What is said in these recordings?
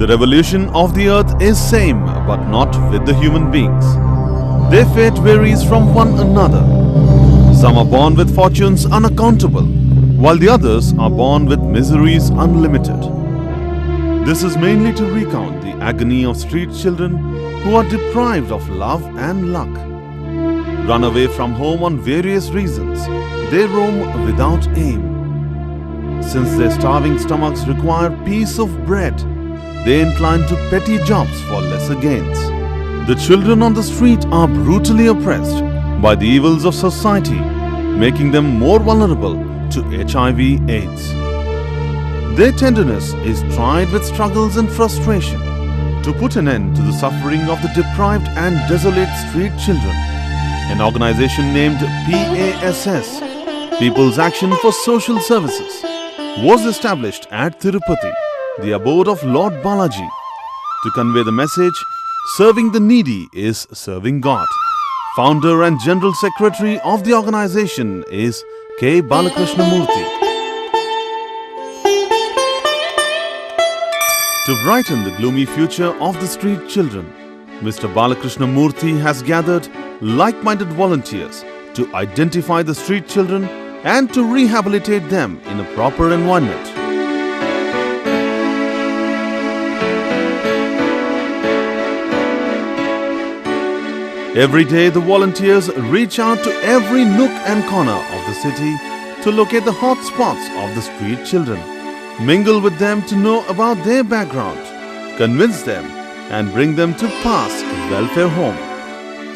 The revolution of the earth is same, but not with the human beings. Their fate varies from one another. Some are born with fortunes unaccountable, while the others are born with miseries unlimited. This is mainly to recount the agony of street children who are deprived of love and luck. Run away from home on various reasons, they roam without aim. Since their starving stomachs require piece of bread, they incline to petty jobs for lesser gains. The children on the street are brutally oppressed by the evils of society, making them more vulnerable to HIV/AIDS. Their tenderness is tried with struggles and frustration. To put an end to the suffering of the deprived and desolate street children, an organization named PASS, People's Action for Social Services, was established at Tirupati, the abode of Lord Balaji, to convey the message, serving the needy is serving God. Founder and General Secretary of the organization is Sr.K.Bala Krishna Murthy. To brighten the gloomy future of the street children, Mr. Balakrishna Murthy has gathered like-minded volunteers to identify the street children and to rehabilitate them in a proper environment. Every day, the volunteers reach out to every nook and corner of the city to locate the hot spots of the street children, mingle with them to know about their background, convince them and bring them to PASS welfare home.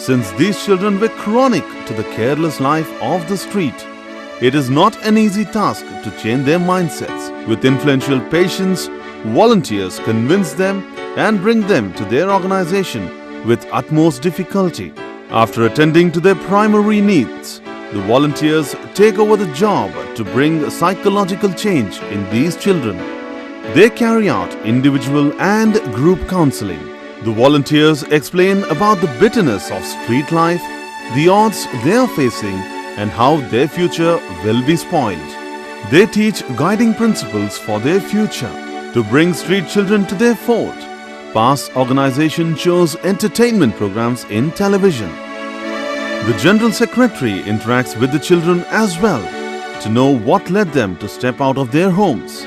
Since these children were chronic to the careless life of the street, it is not an easy task to change their mindsets. With influential patience, volunteers convince them and bring them to their organization with utmost difficulty. After attending to their primary needs, the volunteers take over the job to bring psychological change in these children. They carry out individual and group counseling. The volunteers explain about the bitterness of street life, the odds they are facing, and how their future will be spoiled. They teach guiding principles for their future. To bring street children to their fort, PASS organization shows entertainment programs in television. The General Secretary interacts with the children as well to know what led them to step out of their homes.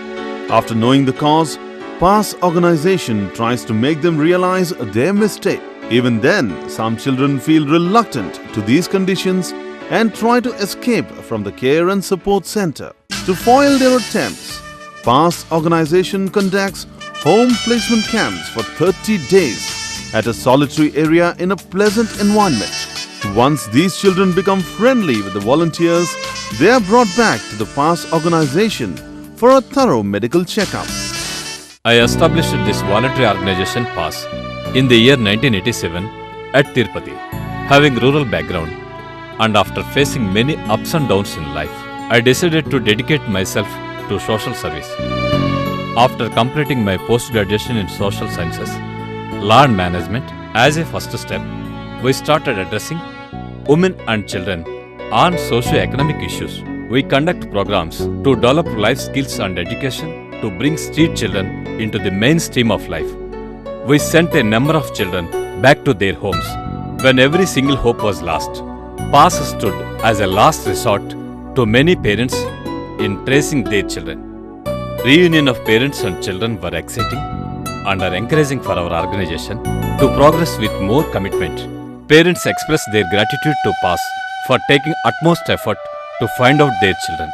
After knowing the cause, PASS organization tries to make them realize their mistake. Even then, some children feel reluctant to these conditions and try to escape from the care and support center. To foil their attempts, PASS organization conducts home placement camps for 30 days at a solitary area in a pleasant environment. Once these children become friendly with the volunteers, they are brought back to the PASS organization for a thorough medical checkup. I established this voluntary organization PASS in the year 1987 at Tirupati. Having rural background and after facing many ups and downs in life, I decided to dedicate myself to social service. After completing my post-graduation in social sciences, law and management, as a first step, we started addressing women and children on socio-economic issues. We conduct programs to develop life skills and education to bring street children into the mainstream of life. We sent a number of children back to their homes when every single hope was lost. PASS stood as a last resort to many parents in tracing their children. Reunion of parents and children were exciting and are encouraging for our organization to progress with more commitment. Parents express their gratitude to PASS for taking utmost effort to find out their children.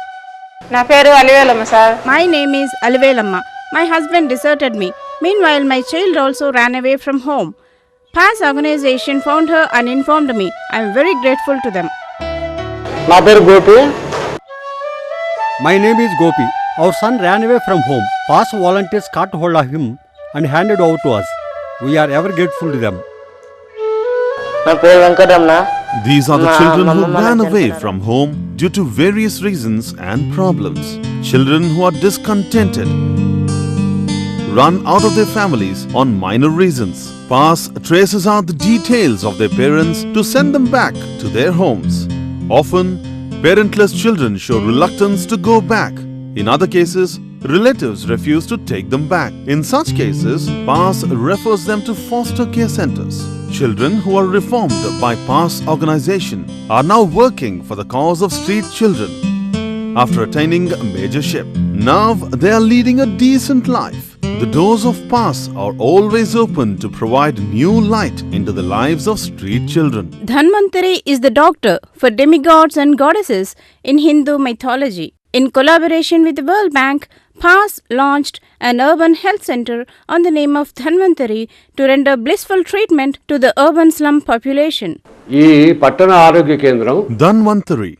My name is Alivelamma. My husband deserted me. Meanwhile, my child also ran away from home. PASS organization found her and informed me. I am very grateful to them. My name is Gopi. Our son ran away from home. PASS volunteers caught hold of him and handed over to us. We are ever grateful to them. These are the children who ran away from home due to various reasons and problems. Children who are discontented, run out of their families on minor reasons. PASS traces out the details of their parents to send them back to their homes. Often, parentless children show reluctance to go back. In other cases, relatives refuse to take them back. In such cases, PAS refers them to foster care centers. Children who are reformed by PAS organization are now working for the cause of street children. After attaining a majorship, now they are leading a decent life. The doors of PAS are always open to provide new light into the lives of street children. Dhanvantari is the doctor for demigods and goddesses in Hindu mythology. In collaboration with the World Bank, PAS launched an urban health center on the name of Dhanvantari to render blissful treatment to the urban slum population. Dhanvantari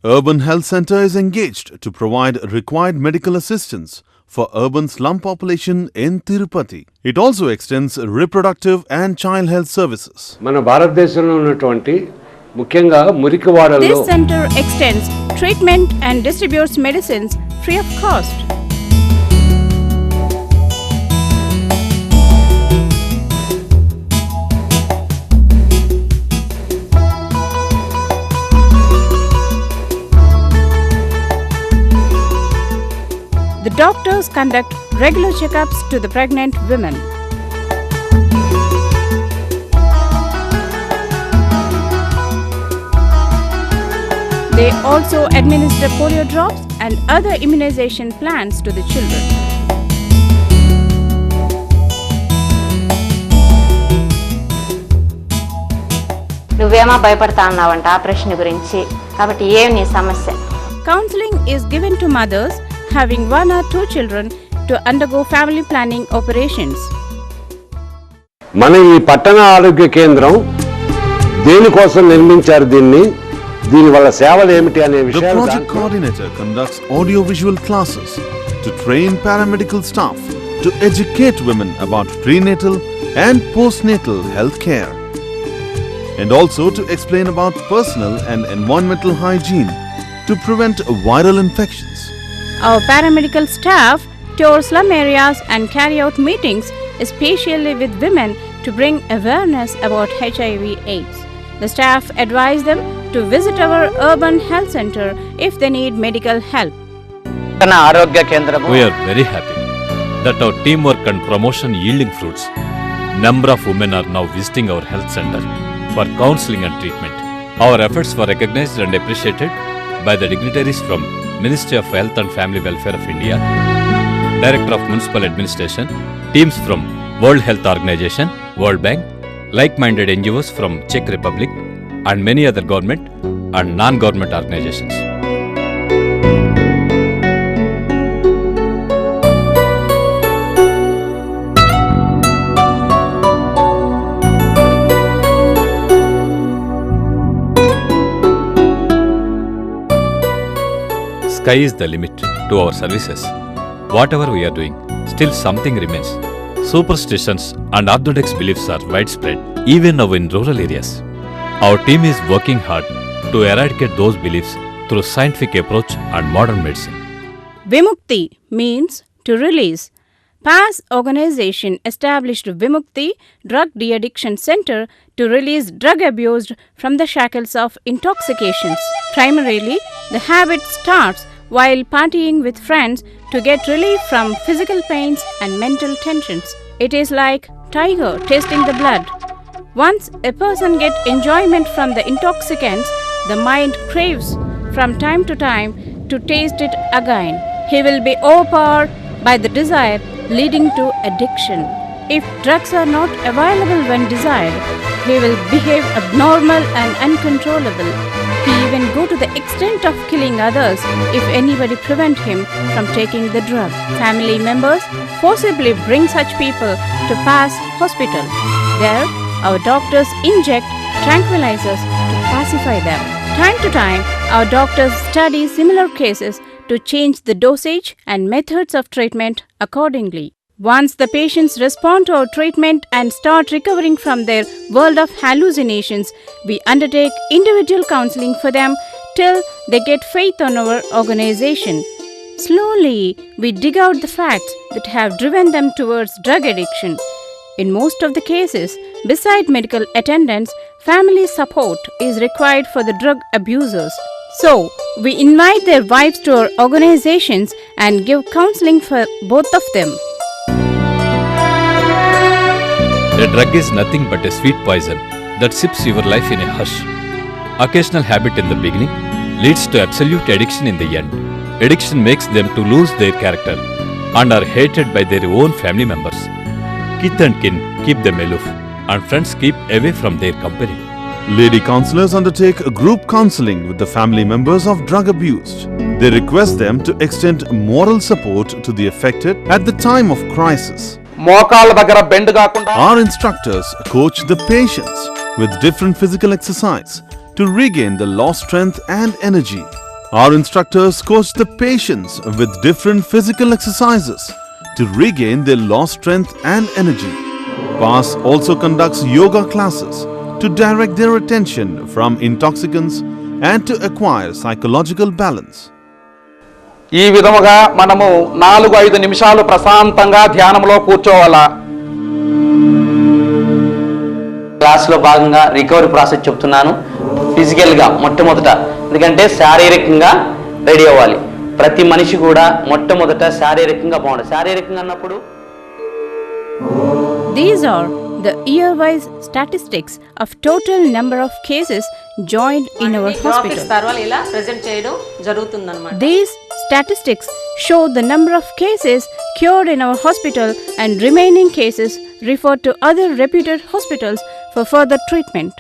Urban Health Center is engaged to provide required medical assistance for urban slum population in Tirupati. It also extends reproductive and child health services. This center extends treatment and distributes medicines free of cost. The doctors conduct regular checkups to the pregnant women. They also administer polio drops and other immunization plans to the children. నువ్వేమా భయపడతా అన్నావంట operation గురించి కాబట్టి ఏం నీ సమస్య Counseling is given to mothers having 1 or 2 children to undergo family planning operations. మన ఈ పట్టణ ఆరోగ్య కేంద్రం దేనికోసం నిర్మించారు దీని వల్ల సేవలు ఏమిటి అనే The విషయాలు project coordinator conducts audio-visual classes to train paramedical staff to educate women about prenatal and postnatal health care, and also to explain about personal and environmental hygiene to prevent viral infections. Our paramedical staff tour slum areas and carry out meetings, especially with women, to bring awareness about HIV/AIDS. The staff advise them to visit our urban health center if they need medical help. We are very happy that our teamwork and promotion yielding fruits. Number of women are now visiting our health center for counseling and treatment. Our efforts were recognized and appreciated by the dignitaries from Ministry of Health and Family Welfare of India, Director of Municipal Administration, teams from World Health Organization, World Bank, like-minded N.G.Os from Czech Republic, and many other government and non-government organizations. Sky is the limit to our services. Whatever we are doing, still something remains. Superstitions and orthodox beliefs are widespread, even now in rural areas. Our team is working hard to eradicate those beliefs through scientific approach and modern medicine. Vimukti means to release. PAS organization established Vimukti Drug De-Addiction Center to release drug abused from the shackles of intoxications. Primarily, the habit starts while partying with friends to get relief from physical pains and mental tensions. It is like tiger tasting the blood. Once a person gets enjoyment from the intoxicants, the mind craves from time to time to taste it again. He will be overpowered by the desire, leading to addiction. If drugs are not available when desired, he will behave abnormal and uncontrollable. He even go to the extent of killing others if anybody prevent him from taking the drug. Family members forcibly bring such people to PAS hospital. There, our doctors inject tranquilizers to pacify them. Time to time, our doctors study similar cases to change the dosage and methods of treatment accordingly. Once the patients respond to our treatment and start recovering from their world of hallucinations, we undertake individual counseling for them till they get faith on our organization. Slowly, we dig out the facts that have driven them towards drug addiction. In most of the cases, beside medical attendance, family support is required for the drug abusers. So, we invite their wives to our organizations and give counseling for both of them. A drug is nothing but a sweet poison that sips your life in a hush. Occasional habit in the beginning leads to absolute addiction in the end. Addiction makes them to lose their character and are hated by their own family members. Kith and kin keep them aloof, and friends keep away from their company. Lady counselors undertake group counseling with the family members of drug abused. They request them to extend moral support to the affected at the time of crisis. మోకాళ్ళ దగ్గర bend కాకుండా Our instructors coach the patients with different physical exercise to regain the lost strength and energy. Our instructors coach the patients with different physical exercises to regain their lost strength and energy. PAS also conducts yoga classes to direct their attention from intoxicants and to acquire psychological balance. ఈ విధముగా మనము 4-5 నిమిషాలు ప్రశాంతంగా ధ్యానంలో కూర్చోవాలా. క్లాస్లో భాగంగా recovery process చెప్తున్నాను. ఫిజికల్గా మొట్టమొదట, ఎందుకంటే శారీరకంగా రెడీ అవ్వాలి. ప్రతి మనిషి కూడా మొట్టమొదట శారీరకంగా బాగుండాలి. శారీరకంగా అన్నప్పుడు These are the year-wise statistics of total number of cases joined in our hospital. ఇలా ప్రెజెంట్ చేయడం జరుగుతుందన్నమాట. These statistics show the number of cases cured in our hospital and remaining cases referred to other reputed hospitals for further treatment.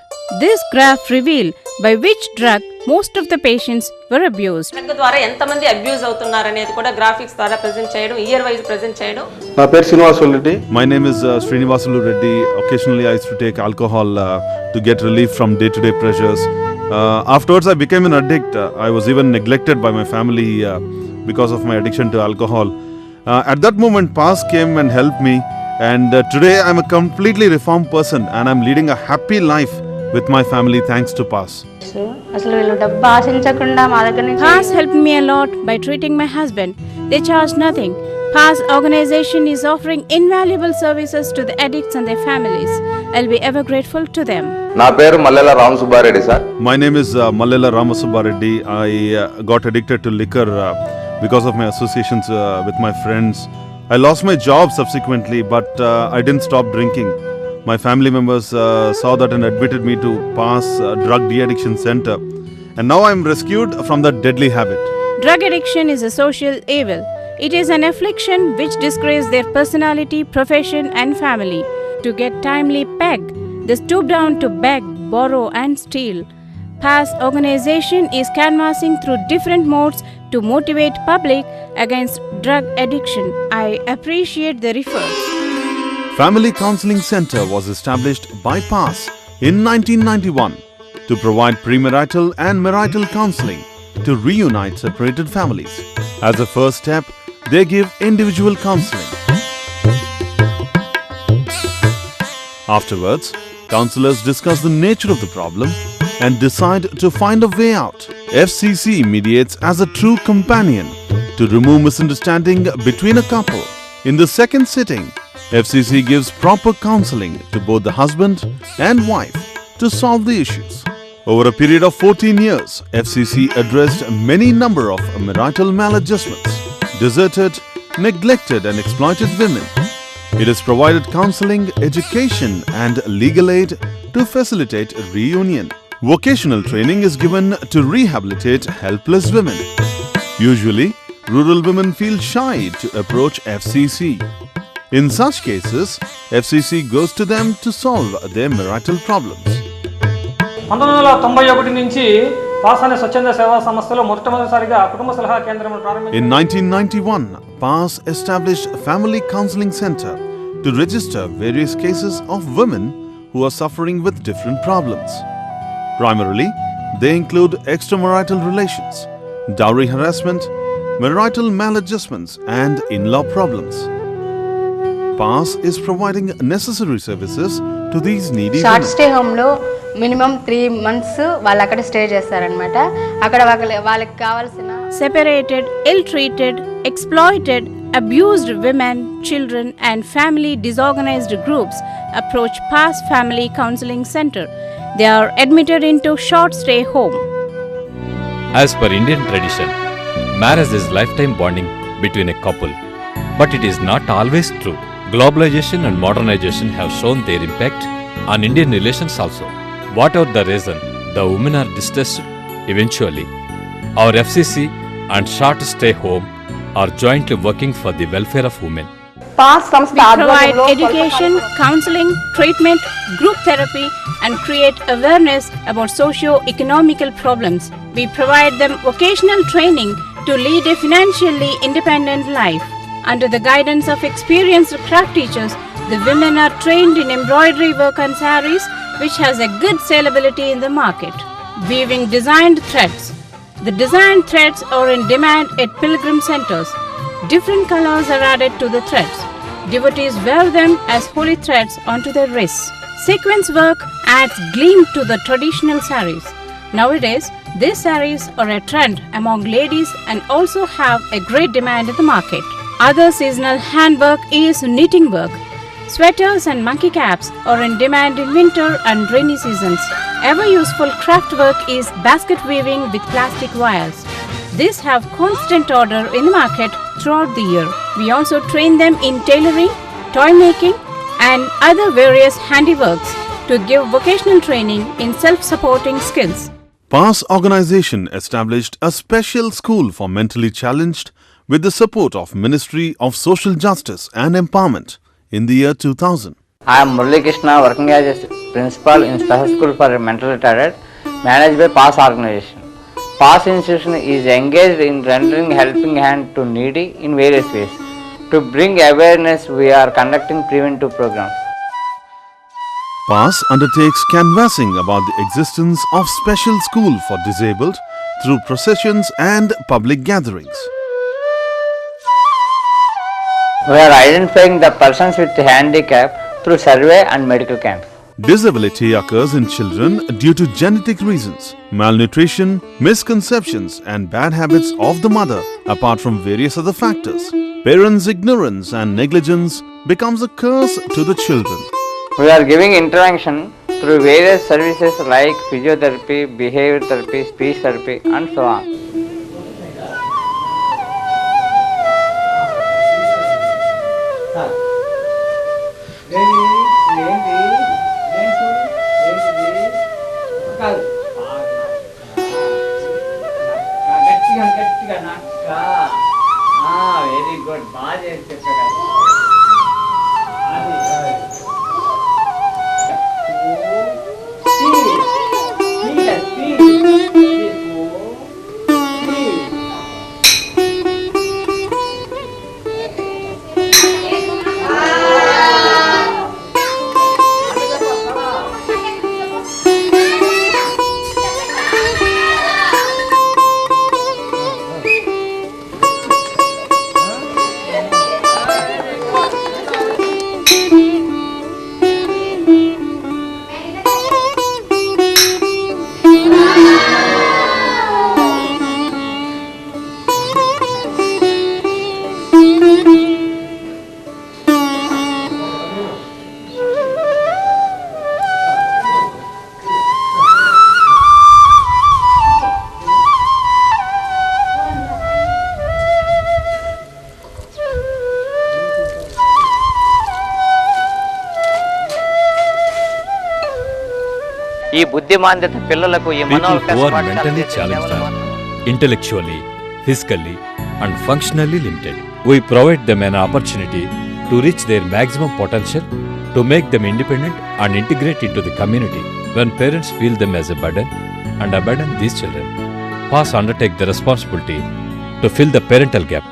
This graph reveals by which drug most of the patients were abused. Drug ద్వారా ఎంతమంది abuse అవుతున్నారు అనేది కూడా graphics ద్వారా present చేయడం, year wise present చేయడం. నా పేరు Srinivasulu Reddy. My name is Srinivasulu Reddy. Occasionally I used to take alcohol to get relief from day-to-day pressures. Afterwards I became an addict. I was even neglected by my family because of my addiction to alcohol. At that moment PAS came and helped me, and today I'm a completely reformed person and I'm leading a happy life with my family thanks to PAS. అసలు వీళ్ళు డబ్బు ఆశించకుండా మా దగ్గర నుంచి PAS helped me a lot by treating my husband. They charge nothing. PAS organization is offering invaluable services to the addicts and their families. I'll be ever grateful to them. నా పేరు Mallela Ramasubbareddy sir. My name is Mallela Ramasubbareddy. I got addicted to liquor because of my associations with my friends. I lost my job subsequently, but I didn't stop drinking. My family members saw that and admitted me to PAS Drug De-Addiction Center. And now I am rescued from that deadly habit. Drug addiction is a social evil. It is an affliction which disgraces their personality, profession and family. To get timely peg, they stoop down to beg, borrow and steal. PAS organization is canvassing through different modes to motivate public against drug addiction. I appreciate the efforts. Family Counseling Center was established by PAS in 1991 to provide premarital and marital counseling to reunite separated families. As a first step, they give individual counseling. Afterwards, counselors discuss the nature of the problem and decide to find a way out. FCC mediates as a true companion to remove misunderstanding between a couple. In the second sitting, FCC gives proper counseling to both the husband and wife to solve the issues. Over a period of 14 years, FCC addressed many number of marital maladjustments, deserted, neglected and exploited women. It has provided counseling, education and legal aid to facilitate reunion. Vocational training is given to rehabilitate helpless women. Usually, rural women feel shy to approach FCC. In such cases, FCC goes to them to solve their marital problems. 1991 నుంచి pass అనే స్వచ్ఛంద సేవా సంస్థలో మొట్టమొదటిసారిగా కుటుంబ సలహా కేంద్రం ప్రారంభించారు. In 1991, PAS established Family Counseling Center to register various cases of women who are suffering with different problems. Primarily, they include extramarital relations, dowry harassment, marital maladjustments and in-law problems. PAS is providing necessary services to these needy women. Short stay home లో minimum 3 months వాళ్ళు అక్కడ stay చేస్తారనమాట. అక్కడ వాళ్ళకి కావాల్సిన Separated, ill-treated, exploited, abused women, children and family disorganized groups approach PAS Family Counseling Center. They are admitted into short stay home. As per Indian tradition, marriage is lifetime bonding between a couple. But it is not always true. Globalization and modernization have shown their impact on Indian relations also. Whatever the reason, the women are distressed eventually. Our FCC and Short Stay Home are jointly working for the welfare of women. We provide education, counseling, treatment, group therapy, and create awareness about socio-economical problems. We provide them vocational training to lead a financially independent life. Under the guidance of experienced craft teachers, the women are trained in embroidery work on saris, which has a good saleability in the market. Weaving designed threads. The designed threads are in demand at pilgrim centers. Different colors are added to the threads. Devotees wear them as holy threads onto their wrists. Sequence work adds gleam to the traditional saris. Nowadays, these saris are a trend among ladies and also have a great demand in the market. Other seasonal handwork is knitting work. Sweaters and monkey caps are in demand in winter and rainy seasons. Ever useful craft work is basket weaving with plastic wires. These have constant order in the market throughout the year. We also train them in tailoring, toy making, and other various handiworks to give vocational training in self-supporting skills. PAS organization established a special school for mentally challenged with the support of Ministry of Social Justice and Empowerment in the year 2000. I am Murali Krishna, working as a principal in Special School for Mental Retarded, managed by PAS organization. PAS institution is engaged in rendering helping hand to needy in various ways. To bring awareness, we are conducting preventive programs. PAS undertakes canvassing about the existence of special school for disabled through processions and public gatherings. We are identifying the persons with handicap through survey and medical camps. Disability occurs in children due to genetic reasons, malnutrition, misconceptions and bad habits of the mother, apart from various other factors. Parents' ignorance and negligence becomes a curse to the children. We are giving intervention through various services like physiotherapy, behavior therapy, speech therapy and so on. Very good. People who are mentally challenged, intellectually, physically and functionally limited. We provide them an opportunity to reach their maximum potential, to make them independent and integrate into the community. When parents feel them as a burden and abandon these children, PAS undertake the responsibility to fill the parental gap.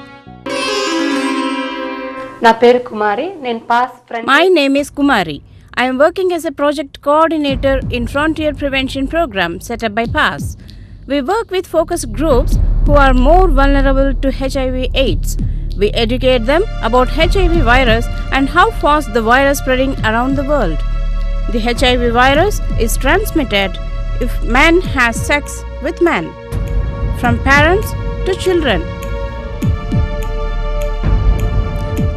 My name is Kumari. I am working as a project coordinator in Frontier Prevention Program set up by PAS. We work with focus groups who are more vulnerable to HIV/AIDS. We educate them about HIV virus and how fast the virus spreading around the world. The HIV virus is transmitted if man has sex with man, from parents to children,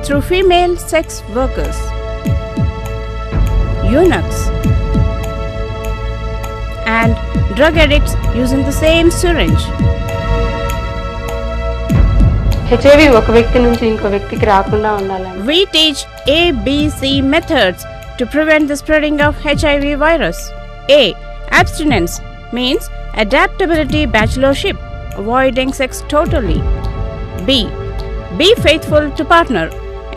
through female sex workers, eunuchs, and drug addicts using the same syringe. HIV ఒక వ్యక్తి నుంచి ఇంకో వ్యక్తికి రాకుండా ఉండాలని. We teach ABC methods to prevent the spreading of HIV virus. A. Abstinence means adaptability bachelorship, avoiding sex totally. B. Be faithful to partner,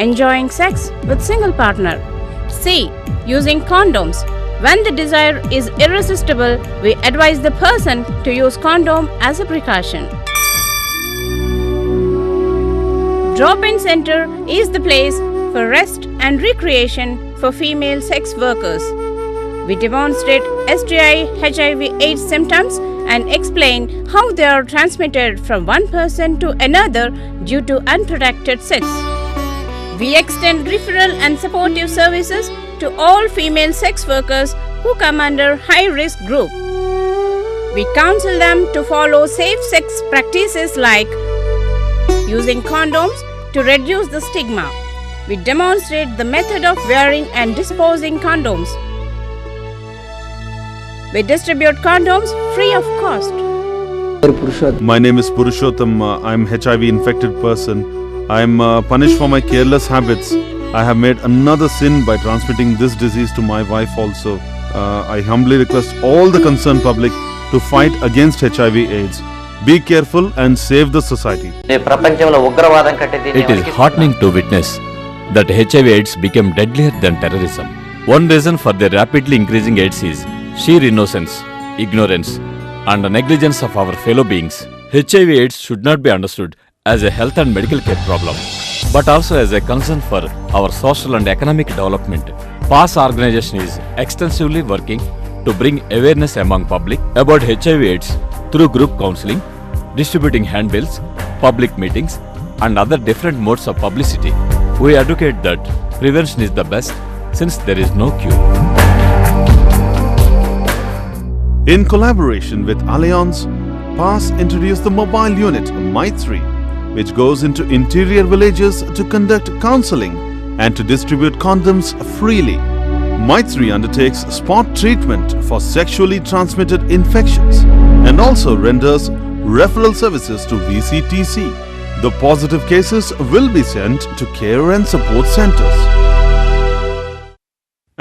enjoying sex with single partner. C. Using condoms. When the desire is irresistible, we advise the person to use condom as a precaution. Drop-in center is the place for rest and recreation for female sex workers. We demonstrate STI, HIV/AIDS symptoms and explain how they are transmitted from one person to another due to unprotected sex. We extend referral and supportive services to all female sex workers who come under high-risk group. We counsel them to follow safe sex practices like using condoms to reduce the stigma. We demonstrate the method of wearing and disposing condoms. We distribute condoms free of cost. My name is Purushottam. I'm HIV infected person. I'm punished for my careless habits. I have made another sin by transmitting this disease to my wife also. I humbly request all the concerned public to fight against HIV/AIDS. Be careful and save the society. It is heartening to witness that HIV/AIDS became deadlier than terrorism. One reason for the rapidly increasing AIDS is sheer innocence, ignorance, and the negligence of our fellow beings. HIV/AIDS should not be understood as a health and medical care problem, but also as a concern for our social and economic development. PAS organization is extensively working to bring awareness among public about HIV/AIDS through group counseling, distributing handbills, public meetings, and other different modes of publicity. We advocate that prevention is the best since there is no cure. In collaboration with Allianz, PAS introduced the mobile unit Maitri, which goes into interior villages to conduct counseling and to distribute condoms freely. Maitri undertakes spot treatment for sexually transmitted infections and also renders referral services to VCTC. The positive cases will be sent to care and support centers.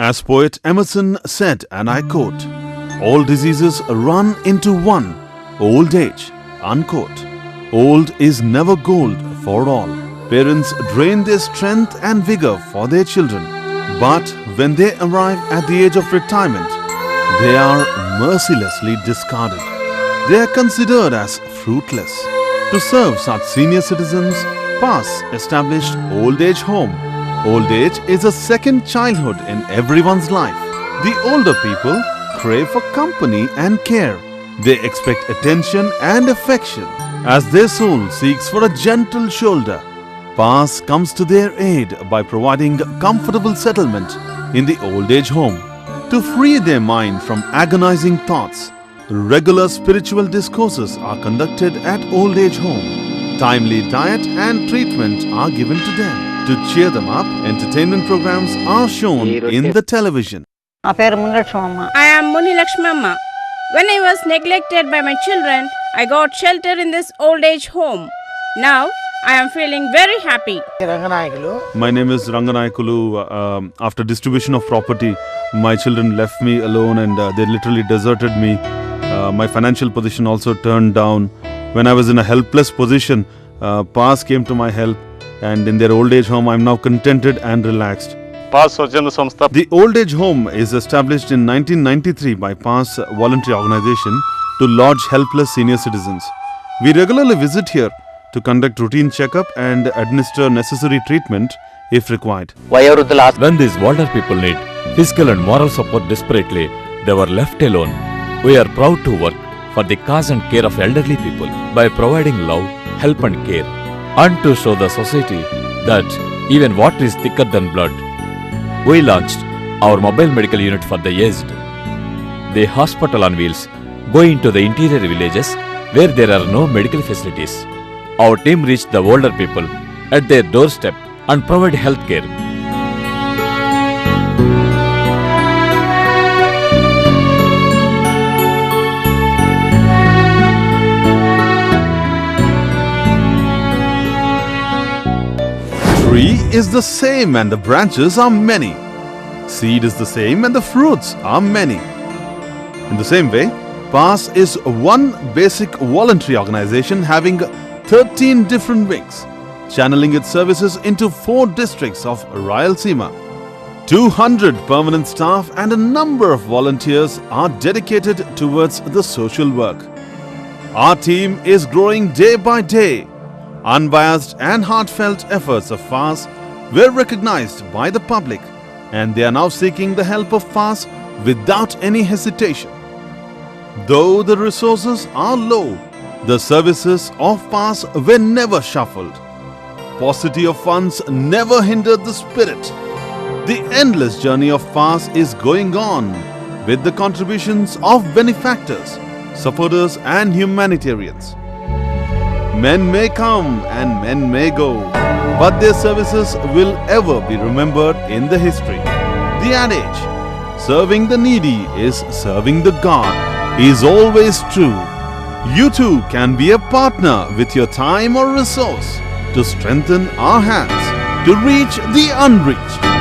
As poet Emerson said, and I quote, "All diseases run into one, old age," unquote. Old is never gold for all. Parents drain their strength and vigor for their children. But when they arrive at the age of retirement, they are mercilessly discarded. They are considered as fruitless. To serve such senior citizens, PAS established Old Age Home. Old age is a second childhood in everyone's life. The older people crave for company and care. They expect attention and affection as their soul seeks for a gentle shoulder. PAS comes to their aid by providing comfortable settlement in the old age home. To free their mind from agonizing thoughts, regular spiritual discourses are conducted at old age home. Timely diet and treatment are given to them. To cheer them up, entertainment programs are shown in the television. I am Muni Lakshmamma. When I was neglected by my children, I got shelter in this old age home. Now, I am feeling very happy. My name is Ranganayakulu. After distribution of property, my children left me alone and they literally deserted me. My financial position also turned down. When I was in a helpless position, PAS came to my help, and in their old age home, I am now contented and relaxed. The old age home is established in 1993 by PAS voluntary organization to lodge helpless senior citizens. We regularly visit here to conduct routine checkup and administer necessary treatment if required. When these older people need physical and moral support desperately, they were left alone. We are proud to work for the cause and care of elderly people by providing love, help and care, and to show the society that even water is thicker than blood. We launched our mobile medical unit for the aged. The hospital on wheels go into the interior villages where there are no medical facilities. Our team reached the older people at their doorstep and provide health care. tree is the same and the branches are many. Seed is the same and the fruits are many. In the same way, PAS is one basic voluntary organization having 13 different wings, channeling its services into 4 districts of Rayalaseema. 200 permanent staff and a number of volunteers are dedicated towards the social work. Our team is growing day by day. Unbiased and heartfelt efforts of PAS were recognized by the public, and they are now seeking the help of PAS without any hesitation. Though the resources are low, the services of PAS were never shuffled. Paucity of funds never hindered the spirit. The endless journey of PAS is going on with the contributions of benefactors, supporters and humanitarians. Men may come and men may go, but their services will ever be remembered in the history. The adage, serving the needy is serving the God, is always true. You too can be a partner with your time or resource to strengthen our hands to reach the unreached.